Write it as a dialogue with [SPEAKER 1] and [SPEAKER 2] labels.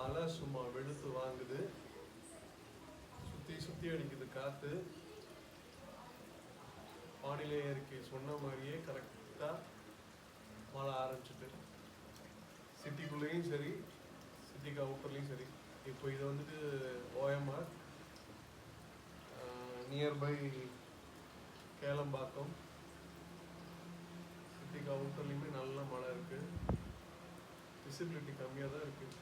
[SPEAKER 1] அலை சும்மா வெளுத்து வாங்குது, சுற்றி சுற்றி அடிக்குது காற்று. வானிலை அறிக்கை சொன்ன மாதிரியே கரெக்டாக மழை ஆரம்பிச்சிட்டு, சிட்டிக்குள்ளேயும் சரி சிட்டிக்கு அவுட்டர்லேயும் சரி. இப்போ இது வந்துட்டு ஓஎம்ஆர் நியர்பை கேளம்பாக்கம். சிட்டிக்கு அவுட்டர்லேயுமே நல்ல மழை இருக்குது. விசிபிலிட்டி கம்மியாக தான் இருக்குது.